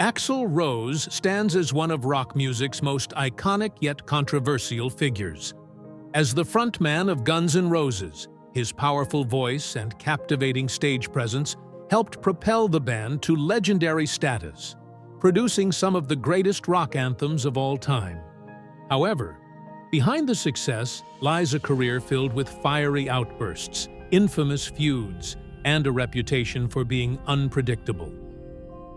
Axl Rose stands as one of rock music's most iconic yet controversial figures. As the frontman of Guns N' Roses, his powerful voice and captivating stage presence helped propel the band to legendary status, producing some of the greatest rock anthems of all time. However, behind the success lies a career filled with fiery outbursts, infamous feuds, and a reputation for being unpredictable.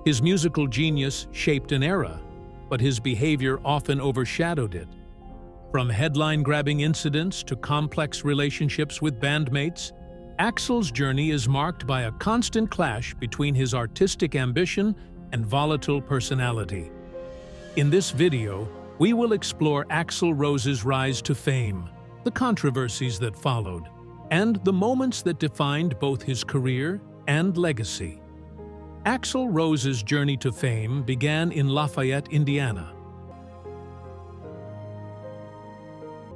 His musical genius shaped an era, but his behavior often overshadowed it. From headline-grabbing incidents to complex relationships with bandmates, Axl's journey is marked by a constant clash between his artistic ambition and volatile personality. In this video, we will explore Axl Rose's rise to fame, the controversies that followed, and the moments that defined both his career and legacy. Axl Rose's journey to fame began in Lafayette, Indiana,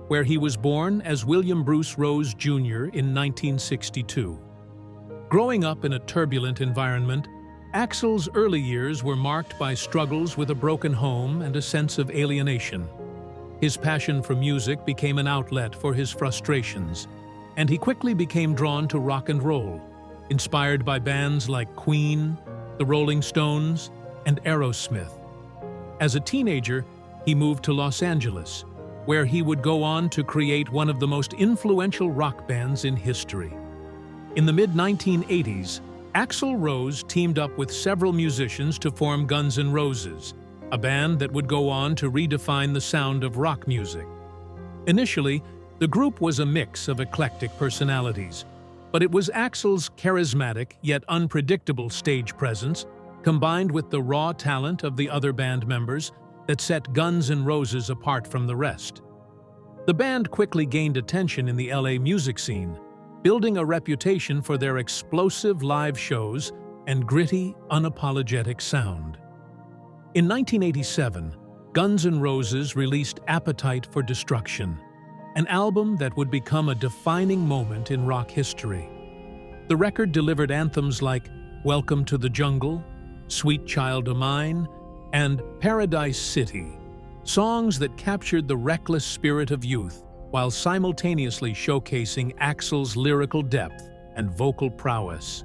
where he was born as William Bruce Rose Jr. in 1962. Growing up in a turbulent environment, Axl's early years were marked by struggles with a broken home and a sense of alienation. His passion for music became an outlet for his frustrations, and he quickly became drawn to rock and roll, inspired by bands like Queen, the Rolling Stones, and Aerosmith. As a teenager, he moved to Los Angeles, where he would go on to create one of the most influential rock bands in history. In the mid-1980s, Axl Rose teamed up with several musicians to form Guns N' Roses, a band that would go on to redefine the sound of rock music. Initially, the group was a mix of eclectic personalities, but it was Axl's charismatic yet unpredictable stage presence, combined with the raw talent of the other band members, that set Guns N' Roses apart from the rest. The band quickly gained attention in the LA music scene, building a reputation for their explosive live shows and gritty, unapologetic sound. In 1987, Guns N' Roses released Appetite for Destruction, an album that would become a defining moment in rock history. The record delivered anthems like Welcome to the Jungle, Sweet Child O' Mine, and Paradise City, songs that captured the reckless spirit of youth while simultaneously showcasing Axl's lyrical depth and vocal prowess.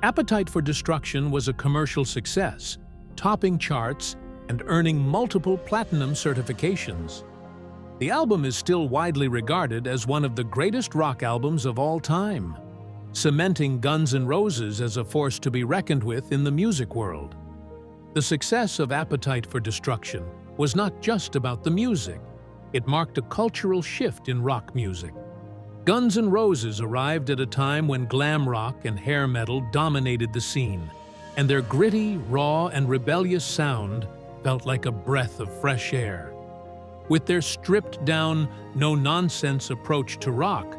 Appetite for Destruction was a commercial success, topping charts and earning multiple platinum certifications. The album is still widely regarded as one of the greatest rock albums of all time, cementing Guns N' Roses as a force to be reckoned with in the music world. The success of Appetite for Destruction was not just about the music. It marked a cultural shift in rock music. Guns N' Roses arrived at a time when glam rock and hair metal dominated the scene, and their gritty, raw, and rebellious sound felt like a breath of fresh air. With their stripped-down, no-nonsense approach to rock,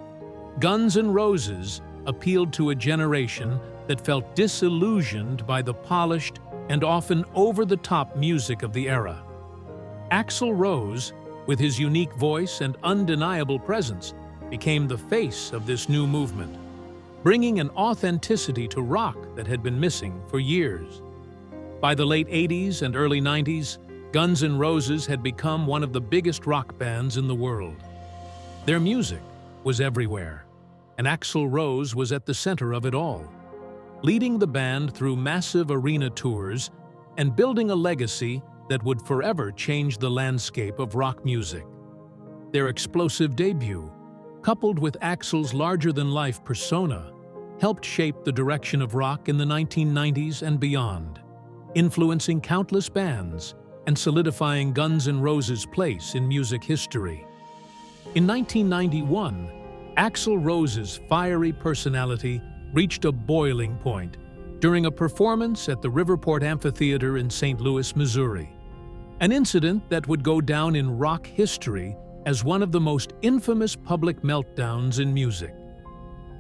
Guns N' Roses appealed to a generation that felt disillusioned by the polished and often over-the-top music of the era. Axl Rose, with his unique voice and undeniable presence, became the face of this new movement, bringing an authenticity to rock that had been missing for years. By the late 80s and early 90s, Guns N' Roses had become one of the biggest rock bands in the world. Their music was everywhere, and Axl Rose was at the center of it all, leading the band through massive arena tours and building a legacy that would forever change the landscape of rock music. Their explosive debut, coupled with Axl's larger-than-life persona, helped shape the direction of rock in the 1990s and beyond, influencing countless bands and solidifying Guns N' Roses' place in music history. In 1991, Axl Rose's fiery personality reached a boiling point during a performance at the Riverport Amphitheater in St. Louis, Missouri, an incident that would go down in rock history as one of the most infamous public meltdowns in music.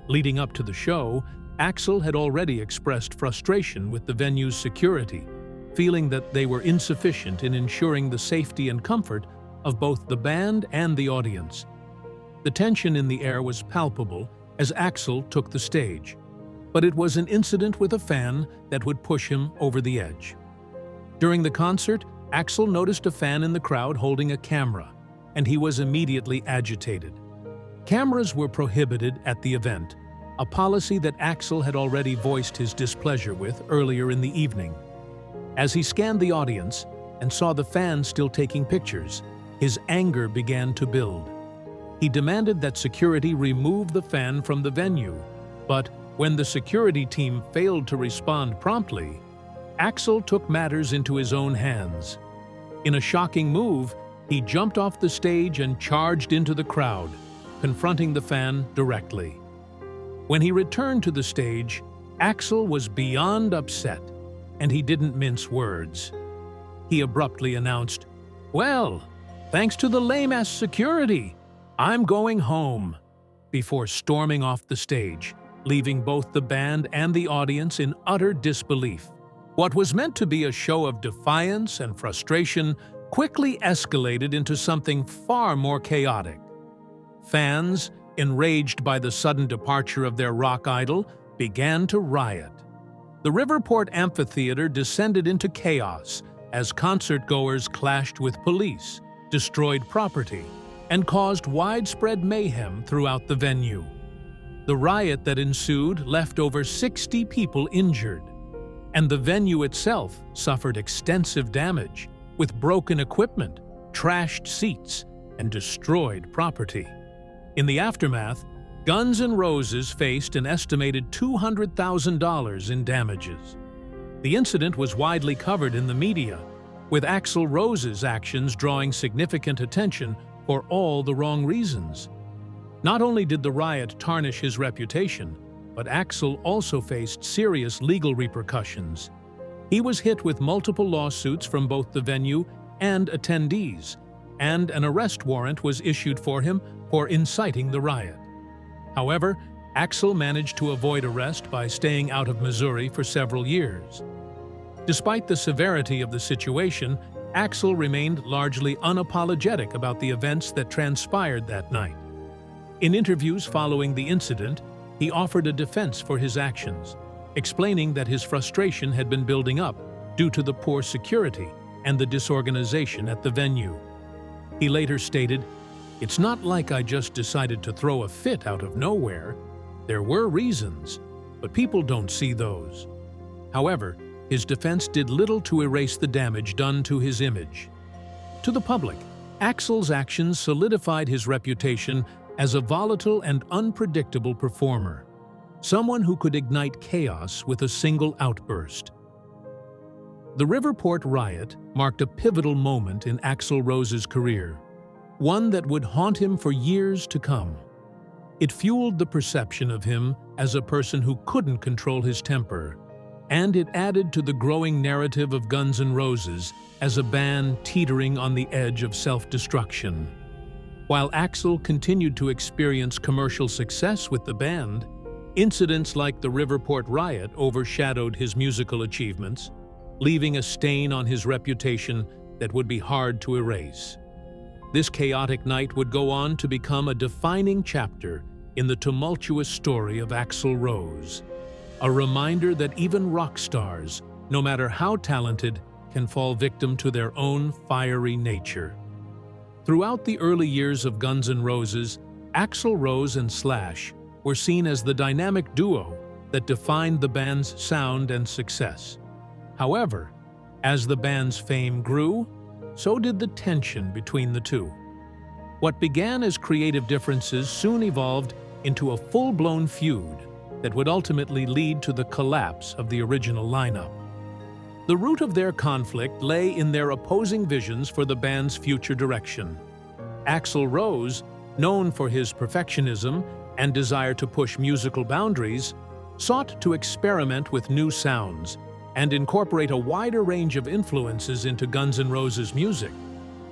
Leading up to the show, Axl had already expressed frustration with the venue's security, feeling that they were insufficient in ensuring the safety and comfort of both the band and the audience. The tension in the air was palpable as Axl took the stage, but it was an incident with a fan that would push him over the edge. During the concert, Axl noticed a fan in the crowd holding a camera, and he was immediately agitated. Cameras were prohibited at the event, a policy that Axl had already voiced his displeasure with earlier in the evening. As he scanned the audience and saw the fans still taking pictures, his anger began to build. He demanded that security remove the fan from the venue, but when the security team failed to respond promptly, Axl took matters into his own hands. In a shocking move, he jumped off the stage and charged into the crowd, confronting the fan directly. When he returned to the stage, Axl was beyond upset, and he didn't mince words. He abruptly announced, "Well, thanks to the lame-ass security, I'm going home," before storming off the stage, leaving both the band and the audience in utter disbelief. What was meant to be a show of defiance and frustration quickly escalated into something far more chaotic. Fans, enraged by the sudden departure of their rock idol, began to riot. The Riverport Amphitheater descended into chaos as concertgoers clashed with police, destroyed property, and caused widespread mayhem throughout the venue. The riot that ensued left over 60 people injured, and the venue itself suffered extensive damage, with broken equipment, trashed seats, and destroyed property. In the aftermath, Guns N' Roses faced an estimated $200,000 in damages. The incident was widely covered in the media, with Axl Rose's actions drawing significant attention for all the wrong reasons. Not only did the riot tarnish his reputation, but Axl also faced serious legal repercussions. He was hit with multiple lawsuits from both the venue and attendees, and an arrest warrant was issued for him for inciting the riot. However, Axl managed to avoid arrest by staying out of Missouri for several years. Despite the severity of the situation, Axl remained largely unapologetic about the events that transpired that night. In interviews following the incident, he offered a defense for his actions, explaining that his frustration had been building up due to the poor security and the disorganization at the venue. He later stated, "It's not like I just decided to throw a fit out of nowhere. There were reasons, but people don't see those." However, his defense did little to erase the damage done to his image. To the public, Axl's actions solidified his reputation as a volatile and unpredictable performer, someone who could ignite chaos with a single outburst. The Riverport riot marked a pivotal moment in Axl Rose's career, one that would haunt him for years to come. It fueled the perception of him as a person who couldn't control his temper, and it added to the growing narrative of Guns N' Roses as a band teetering on the edge of self-destruction. While Axl continued to experience commercial success with the band, incidents like the Riverport riot overshadowed his musical achievements, leaving a stain on his reputation that would be hard to erase. This chaotic night would go on to become a defining chapter in the tumultuous story of Axl Rose, a reminder that even rock stars, no matter how talented, can fall victim to their own fiery nature. Throughout the early years of Guns N' Roses, Axl Rose and Slash were seen as the dynamic duo that defined the band's sound and success. However, as the band's fame grew, so did the tension between the two. What began as creative differences soon evolved into a full-blown feud that would ultimately lead to the collapse of the original lineup. The root of their conflict lay in their opposing visions for the band's future direction. Axl Rose, known for his perfectionism and desire to push musical boundaries, sought to experiment with new sounds and incorporate a wider range of influences into Guns N' Roses' music.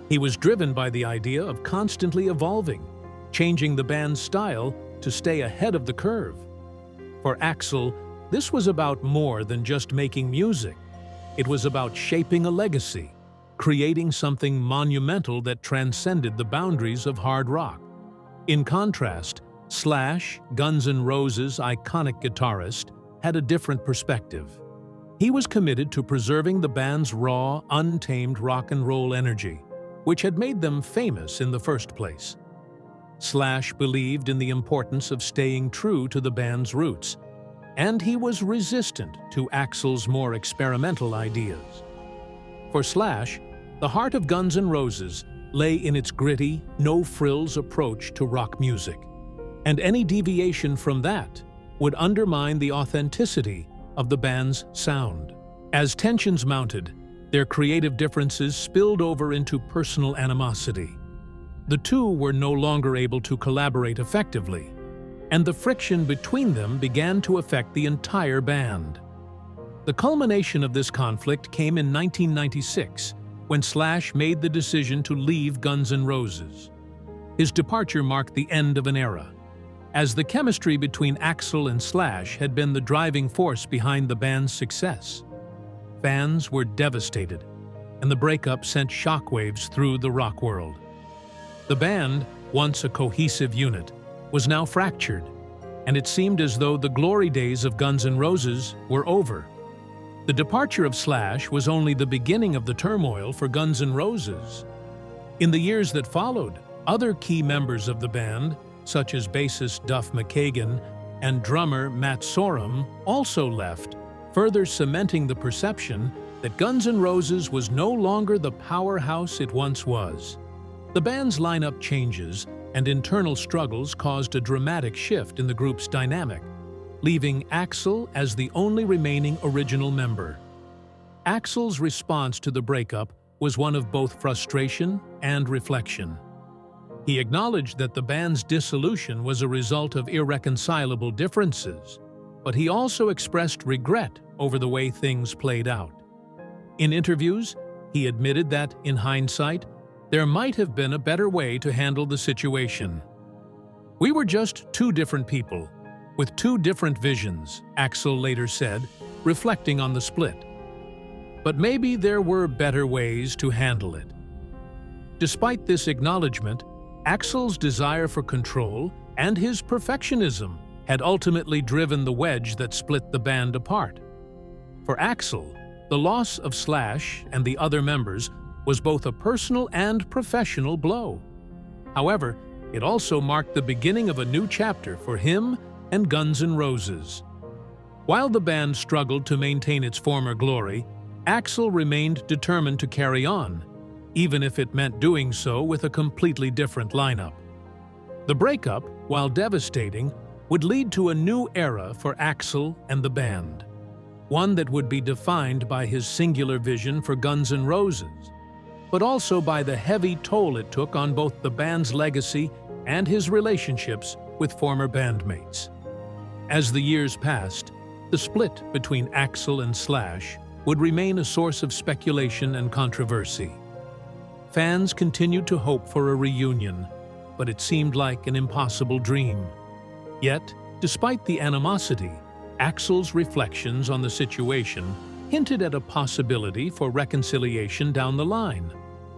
He was driven by the idea of constantly evolving, changing the band's style to stay ahead of the curve. For Axl, this was about more than just making music. It was about shaping a legacy, creating something monumental that transcended the boundaries of hard rock. In contrast, Slash, Guns N' Roses' iconic guitarist, had a different perspective. He was committed to preserving the band's raw, untamed rock and roll energy, which had made them famous in the first place. Slash believed in the importance of staying true to the band's roots, and he was resistant to Axl's more experimental ideas. For Slash, the heart of Guns N' Roses lay in its gritty, no-frills approach to rock music, and any deviation from that would undermine the authenticity of the band's sound. As tensions mounted, their creative differences spilled over into personal animosity. The two were no longer able to collaborate effectively, and the friction between them began to affect the entire band. The culmination of this conflict came in 1996, when Slash made the decision to leave Guns N' Roses. His departure marked the end of an era, as the chemistry between Axl and Slash had been the driving force behind the band's success. Fans were devastated, and the breakup sent shockwaves through the rock world. The band, once a cohesive unit, was now fractured, and it seemed as though the glory days of Guns N' Roses were over. The departure of Slash was only the beginning of the turmoil for Guns N' Roses. In the years that followed, other key members of the band, such as bassist Duff McKagan and drummer Matt Sorum, also left, further cementing the perception that Guns N' Roses was no longer the powerhouse it once was. The band's lineup changes and internal struggles caused a dramatic shift in the group's dynamic, leaving Axl as the only remaining original member. Axl's response to the breakup was one of both frustration and reflection. He acknowledged that the band's dissolution was a result of irreconcilable differences, but he also expressed regret over the way things played out. In interviews, he admitted that, in hindsight, there might have been a better way to handle the situation. "We were just two different people, with two different visions," Axl later said, reflecting on the split. But maybe there were better ways to handle it. Despite this acknowledgement, Axl's desire for control and his perfectionism had ultimately driven the wedge that split the band apart. For Axl, the loss of Slash and the other members was both a personal and professional blow. However, it also marked the beginning of a new chapter for him and Guns N' Roses. While the band struggled to maintain its former glory, Axl remained determined to carry on, even if it meant doing so with a completely different lineup. The breakup, while devastating, would lead to a new era for Axl and the band, one that would be defined by his singular vision for Guns N' Roses, but also by the heavy toll it took on both the band's legacy and his relationships with former bandmates. As the years passed, the split between Axl and Slash would remain a source of speculation and controversy. Fans continued to hope for a reunion, but it seemed like an impossible dream. Yet, despite the animosity, Axl's reflections on the situation hinted at a possibility for reconciliation down the line,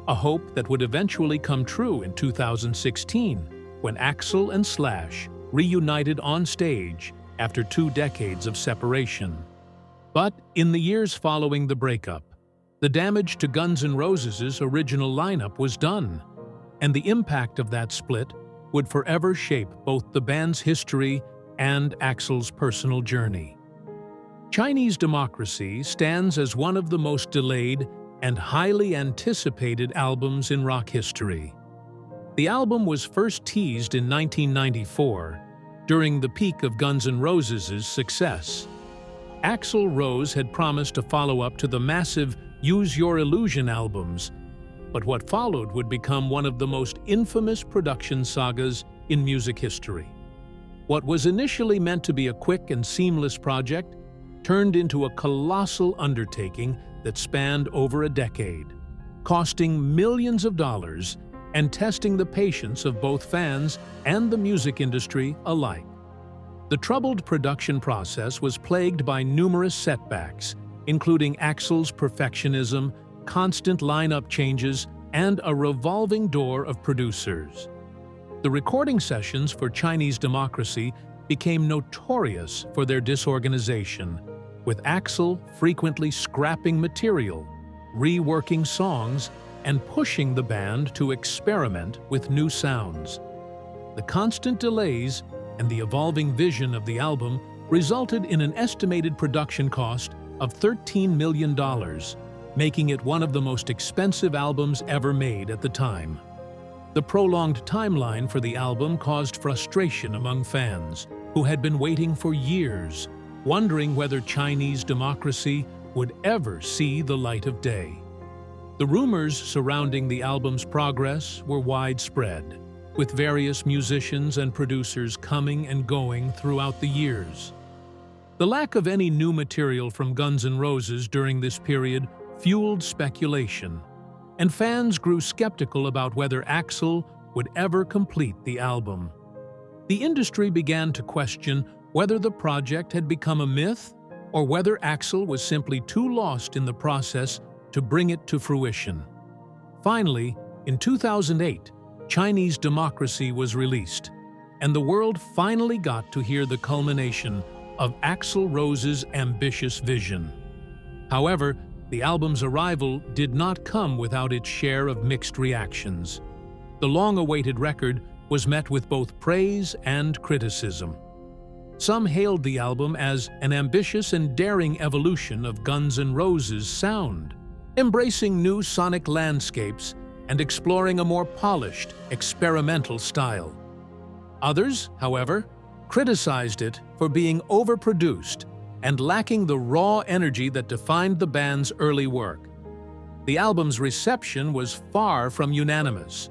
a hope that would eventually come true in 2016, when Axl and Slash reunited on stage after 2 decades of separation. But in the years following the breakup, the damage to Guns N' Roses' original lineup was done, and the impact of that split would forever shape both the band's history and Axl's personal journey. Chinese Democracy stands as one of the most delayed and highly anticipated albums in rock history. The album was first teased in 1994, during the peak of Guns N' Roses' success. Axl Rose had promised a follow-up to the massive Use Your Illusion albums, but what followed would become one of the most infamous production sagas in music history. What was initially meant to be a quick and seamless project turned into a colossal undertaking that spanned over a decade, costing millions of dollars and testing the patience of both fans and the music industry alike. The troubled production process was plagued by numerous setbacks, including Axl's perfectionism, constant lineup changes, and a revolving door of producers. The recording sessions for Chinese Democracy became notorious for their disorganization, with Axl frequently scrapping material, reworking songs, and pushing the band to experiment with new sounds. The constant delays and the evolving vision of the album resulted in an estimated production cost of $13 million, making it one of the most expensive albums ever made at the time. The prolonged timeline for the album caused frustration among fans, who had been waiting for years, wondering whether Chinese Democracy would ever see the light of day. The rumors surrounding the album's progress were widespread, with various musicians and producers coming and going throughout the years. The lack of any new material from Guns N' Roses during this period fueled speculation, and fans grew skeptical about whether Axl would ever complete the album. The industry began to question whether the project had become a myth or whether Axl was simply too lost in the process to bring it to fruition. Finally, in 2008, Chinese Democracy was released, and the world finally got to hear the culmination of Axl Rose's ambitious vision. However, the album's arrival did not come without its share of mixed reactions. The long-awaited record was met with both praise and criticism. Some hailed the album as an ambitious and daring evolution of Guns N' Roses' sound, embracing new sonic landscapes and exploring a more polished, experimental style. Others, however, criticized it for being overproduced and lacking the raw energy that defined the band's early work. The album's reception was far from unanimous.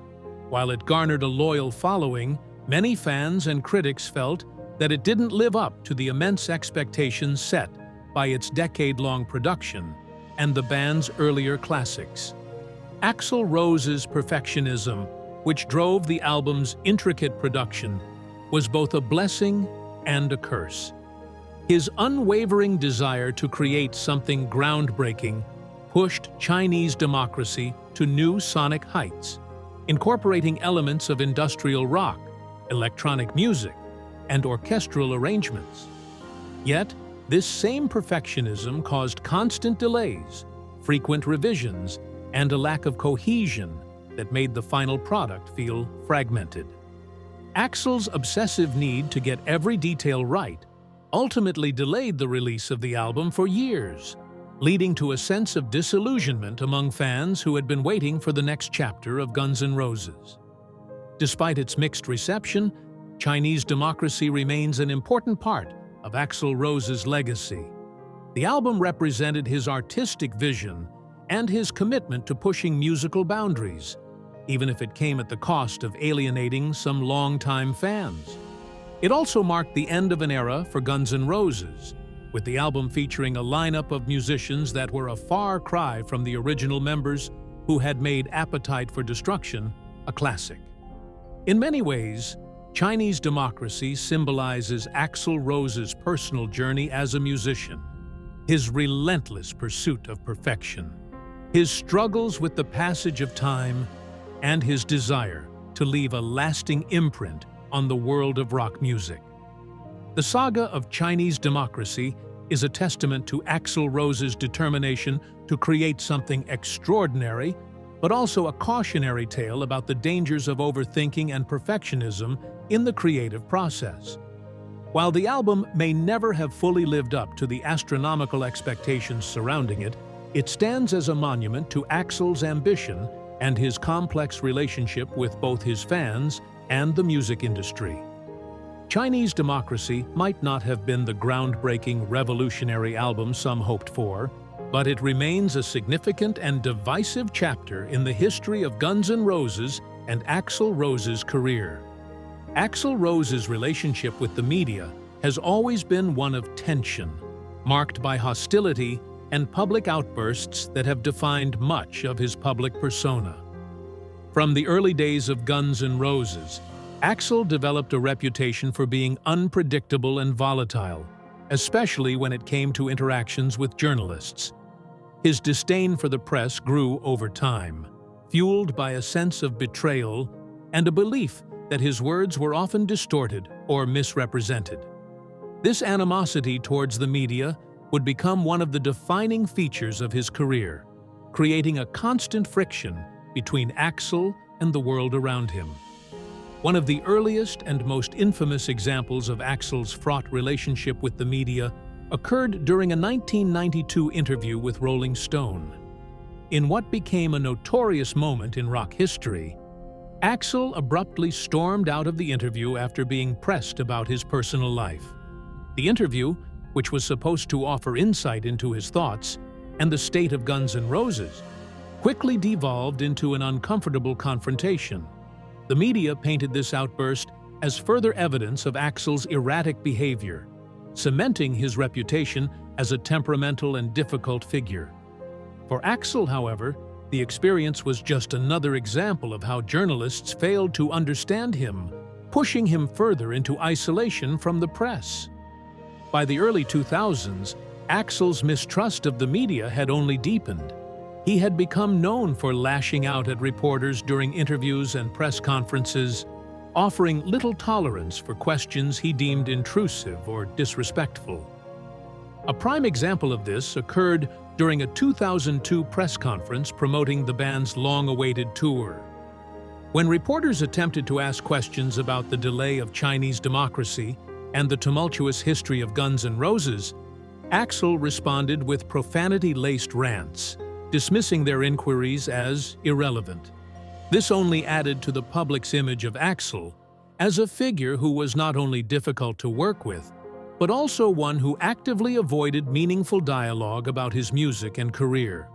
While it garnered a loyal following, many fans and critics felt that it didn't live up to the immense expectations set by its decade-long production and the band's earlier classics. Axl Rose's perfectionism, which drove the album's intricate production, was both a blessing and a curse. His unwavering desire to create something groundbreaking pushed Chinese Democracy to new sonic heights, incorporating elements of industrial rock, electronic music, and orchestral arrangements. Yet, this same perfectionism caused constant delays, frequent revisions, and a lack of cohesion that made the final product feel fragmented. Axl's obsessive need to get every detail right ultimately delayed the release of the album for years, leading to a sense of disillusionment among fans who had been waiting for the next chapter of Guns N' Roses. Despite its mixed reception, Chinese Democracy remains an important part of Axl Rose's legacy. The album represented his artistic vision and his commitment to pushing musical boundaries, even if it came at the cost of alienating some longtime fans. It also marked the end of an era for Guns N' Roses, with the album featuring a lineup of musicians that were a far cry from the original members who had made Appetite for Destruction a classic. In many ways, Chinese Democracy symbolizes Axl Rose's personal journey as a musician, his relentless pursuit of perfection, his struggles with the passage of time, and his desire to leave a lasting imprint on the world of rock music. The saga of Chinese Democracy is a testament to Axl Rose's determination to create something extraordinary, but also a cautionary tale about the dangers of overthinking and perfectionism in the creative process. While the album may never have fully lived up to the astronomical expectations surrounding it, it stands as a monument to Axl's ambition and his complex relationship with both his fans and the music industry. Chinese Democracy might not have been the groundbreaking, revolutionary album some hoped for, but it remains a significant and divisive chapter in the history of Guns N' Roses and Axl Rose's career. Axl Rose's relationship with the media has always been one of tension, marked by hostility and public outbursts that have defined much of his public persona. From the early days of Guns N' Roses, Axl developed a reputation for being unpredictable and volatile, especially when it came to interactions with journalists. His disdain for the press grew over time, fueled by a sense of betrayal and a belief that his words were often distorted or misrepresented. This animosity towards the media would become one of the defining features of his career, creating a constant friction between Axl and the world around him. One of the earliest and most infamous examples of Axl's fraught relationship with the media occurred during a 1992 interview with Rolling Stone. In what became a notorious moment in rock history, Axl abruptly stormed out of the interview after being pressed about his personal life. The interview, which was supposed to offer insight into his thoughts and the state of Guns N' Roses, quickly devolved into an uncomfortable confrontation. The media painted this outburst as further evidence of Axl's erratic behavior, cementing his reputation as a temperamental and difficult figure. For Axl, however, the experience was just another example of how journalists failed to understand him, pushing him further into isolation from the press. By the early 2000s, Axl's mistrust of the media had only deepened. He had become known for lashing out at reporters during interviews and press conferences, offering little tolerance for questions he deemed intrusive or disrespectful. A prime example of this occurred during a 2002 press conference promoting the band's long-awaited tour. When reporters attempted to ask questions about the delay of Chinese democracy and the tumultuous history of Guns N' Roses, Axl responded with profanity-laced rants, dismissing their inquiries as irrelevant. This only added to the public's image of Axl as a figure who was not only difficult to work with, but also one who actively avoided meaningful dialogue about his music and career.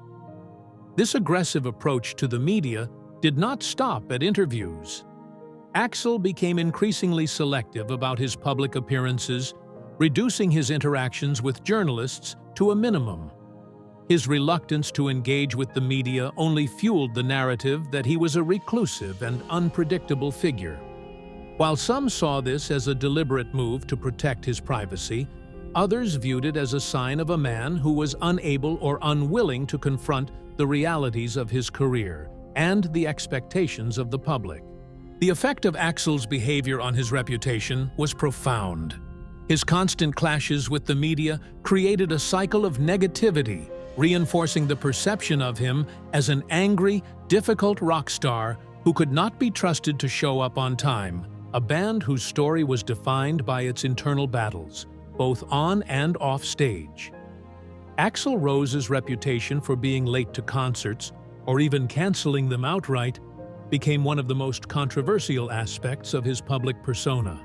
This aggressive approach to the media did not stop at interviews. Axl became increasingly selective about his public appearances, reducing his interactions with journalists to a minimum. His reluctance to engage with the media only fueled the narrative that he was a reclusive and unpredictable figure. While some saw this as a deliberate move to protect his privacy, others viewed it as a sign of a man who was unable or unwilling to confront the realities of his career and the expectations of the public. The effect of Axl's behavior on his reputation was profound. His constant clashes with the media created a cycle of negativity, reinforcing the perception of him as an angry, difficult rock star who could not be trusted to show up on time, a band whose story was defined by its internal battles, both on and off stage. Axl Rose's reputation for being late to concerts, or even canceling them outright, became one of the most controversial aspects of his public persona.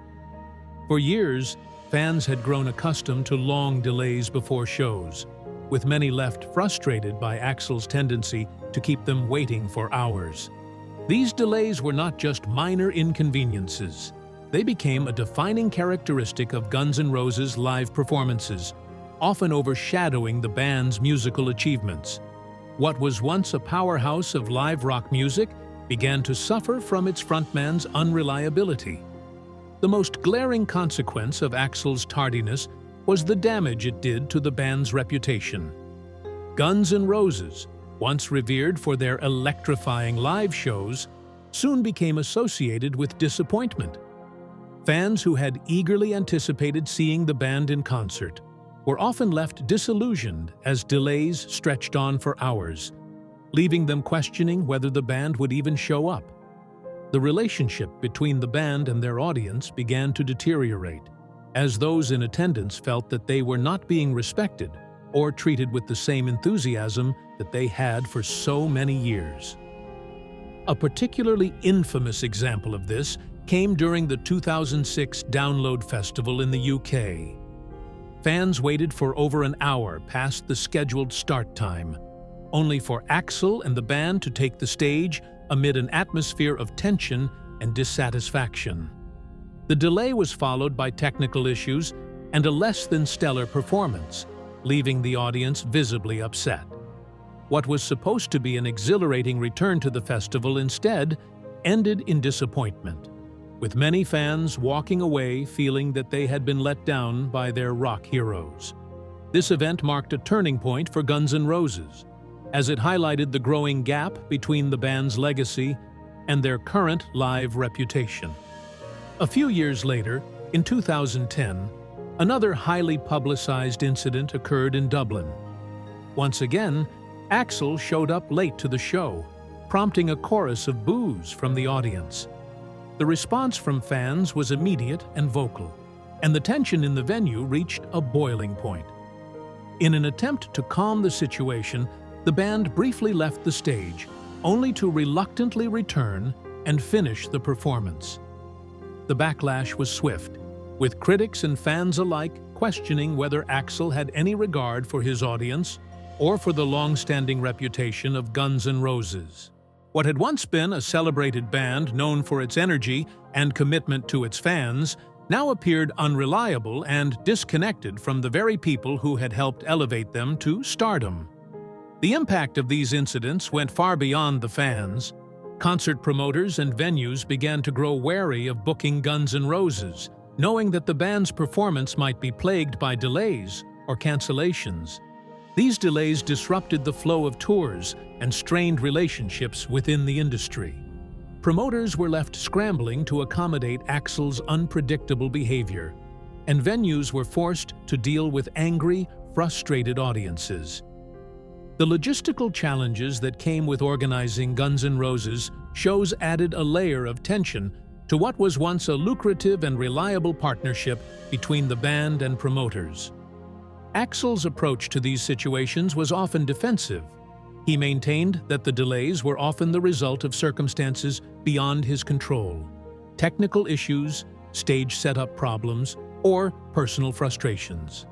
For years, fans had grown accustomed to long delays before shows, with many left frustrated by Axl's tendency to keep them waiting for hours. These delays were not just minor inconveniences. They became a defining characteristic of Guns N' Roses' live performances, often overshadowing the band's musical achievements. What was once a powerhouse of live rock music began to suffer from its frontman's unreliability. The most glaring consequence of Axl's tardiness was the damage it did to the band's reputation. Guns N' Roses, once revered for their electrifying live shows, soon became associated with disappointment. Fans who had eagerly anticipated seeing the band in concert were often left disillusioned as delays stretched on for hours, leaving them questioning whether the band would even show up. The relationship between the band and their audience began to deteriorate, as those in attendance felt that they were not being respected or treated with the same enthusiasm that they had for so many years. A particularly infamous example of this came during the 2006 Download Festival in the UK. Fans waited for over an hour past the scheduled start time, only for Axl and the band to take the stage amid an atmosphere of tension and dissatisfaction. The delay was followed by technical issues and a less-than-stellar performance, leaving the audience visibly upset. What was supposed to be an exhilarating return to the festival instead ended in disappointment, with many fans walking away feeling that they had been let down by their rock heroes. This event marked a turning point for Guns N' Roses, as it highlighted the growing gap between the band's legacy and their current live reputation. A few years later, in 2010, Another highly publicized incident occurred in Dublin. Once again, Axl showed up late to the show, prompting a chorus of boos from the audience. The response from fans was immediate and vocal, and the tension in the venue reached a boiling point. In an attempt to calm the situation, the band briefly left the stage, only to reluctantly return and finish the performance. The backlash was swift, with critics and fans alike questioning whether Axl had any regard for his audience or for the long-standing reputation of Guns N' Roses. What had once been a celebrated band known for its energy and commitment to its fans now appeared unreliable and disconnected from the very people who had helped elevate them to stardom. The impact of these incidents went far beyond the fans. Concert promoters and venues began to grow wary of booking Guns N' Roses, knowing that the band's performance might be plagued by delays or cancellations. These delays disrupted the flow of tours and strained relationships within the industry. Promoters were left scrambling to accommodate Axl's unpredictable behavior, and venues were forced to deal with angry, frustrated audiences. The logistical challenges that came with organizing Guns N' Roses shows added a layer of tension to what was once a lucrative and reliable partnership between the band and promoters. Axl's approach to these situations was often defensive. He maintained that the delays were often the result of circumstances beyond his control, technical issues, stage setup problems, or personal frustrations.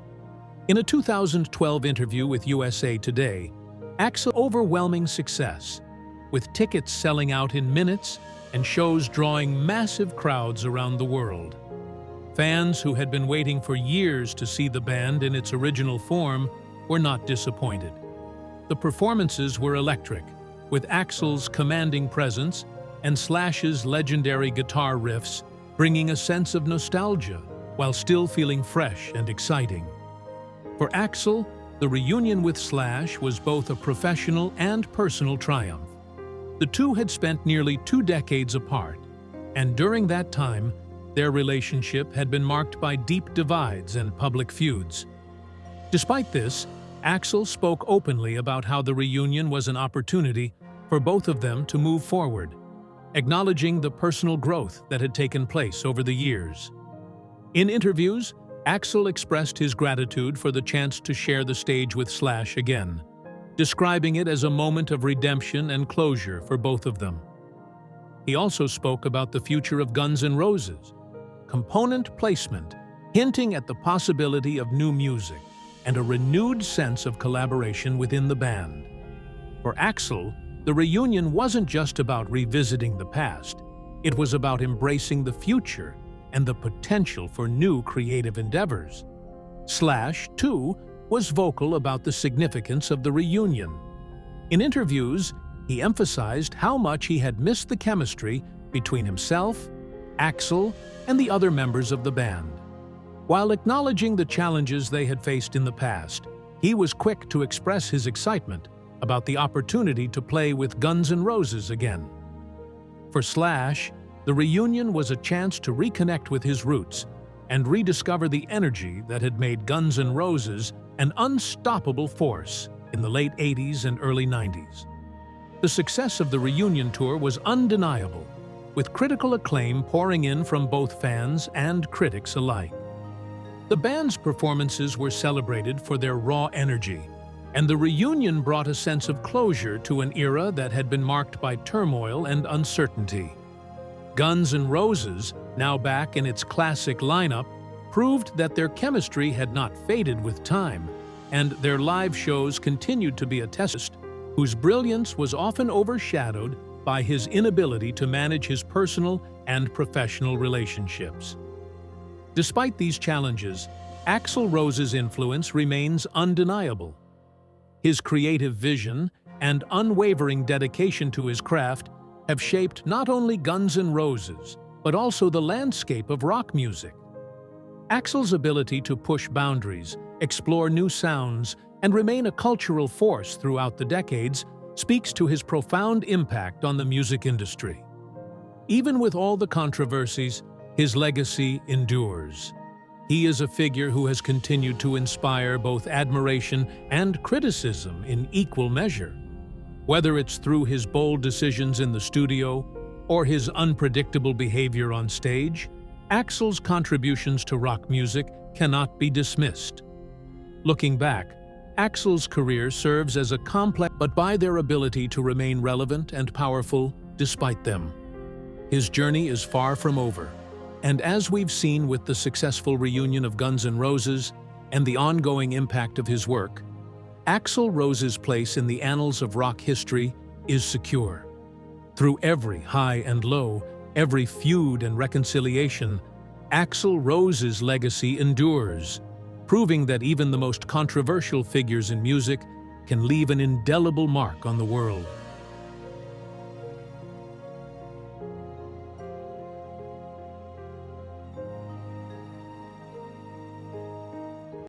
In a 2012 interview with USA Today, Axl's overwhelming success, with tickets selling out in minutes and shows drawing massive crowds around the world. Fans who had been waiting for years to see the band in its original form were not disappointed. The performances were electric, with Axl's commanding presence and Slash's legendary guitar riffs bringing a sense of nostalgia while still feeling fresh and exciting. For Axl, the reunion with Slash was both a professional and personal triumph. The two had spent nearly 2 decades apart, and during that time, their relationship had been marked by deep divides and public feuds. Despite this, Axl spoke openly about how the reunion was an opportunity for both of them to move forward, acknowledging the personal growth that had taken place over the years. In interviews, Axl expressed his gratitude for the chance to share the stage with Slash again, describing it as a moment of redemption and closure for both of them. He also spoke about the future of Guns N' Roses, component placement, hinting at the possibility of new music and a renewed sense of collaboration within the band. For Axl, the reunion wasn't just about revisiting the past, it was about embracing the future and the potential for new creative endeavors. Slash, too, was vocal about the significance of the reunion. In interviews, he emphasized how much he had missed the chemistry between himself, Axl, and the other members of the band. While acknowledging the challenges they had faced in the past, he was quick to express his excitement about the opportunity to play with Guns N' Roses again. For Slash, the reunion was a chance to reconnect with his roots and rediscover the energy that had made Guns N' Roses an unstoppable force in the late 80s and early 90s. The success of the reunion tour was undeniable, with critical acclaim pouring in from both fans and critics alike. The band's performances were celebrated for their raw energy, and the reunion brought a sense of closure to an era that had been marked by turmoil and uncertainty. Guns N' Roses, now back in its classic lineup, proved that their chemistry had not faded with time, and their live shows continued to be a test whose brilliance was often overshadowed by his inability to manage his personal and professional relationships. Despite these challenges, Axl Rose's influence remains undeniable. His creative vision and unwavering dedication to his craft have shaped not only Guns N' Roses, but also the landscape of rock music. Axl's ability to push boundaries, explore new sounds, and remain a cultural force throughout the decades speaks to his profound impact on the music industry. Even with all the controversies, his legacy endures. He is a figure who has continued to inspire both admiration and criticism in equal measure. Whether it's through his bold decisions in the studio or his unpredictable behavior on stage, Axl's contributions to rock music cannot be dismissed. Looking back, Axl's career serves as a complex, but by their ability to remain relevant and powerful despite them. His journey is far from over, and as we've seen with the successful reunion of Guns N' Roses and the ongoing impact of his work, Axl Rose's place in the annals of rock history is secure. Through every high and low, every feud and reconciliation, Axl Rose's legacy endures, proving that even the most controversial figures in music can leave an indelible mark on the world.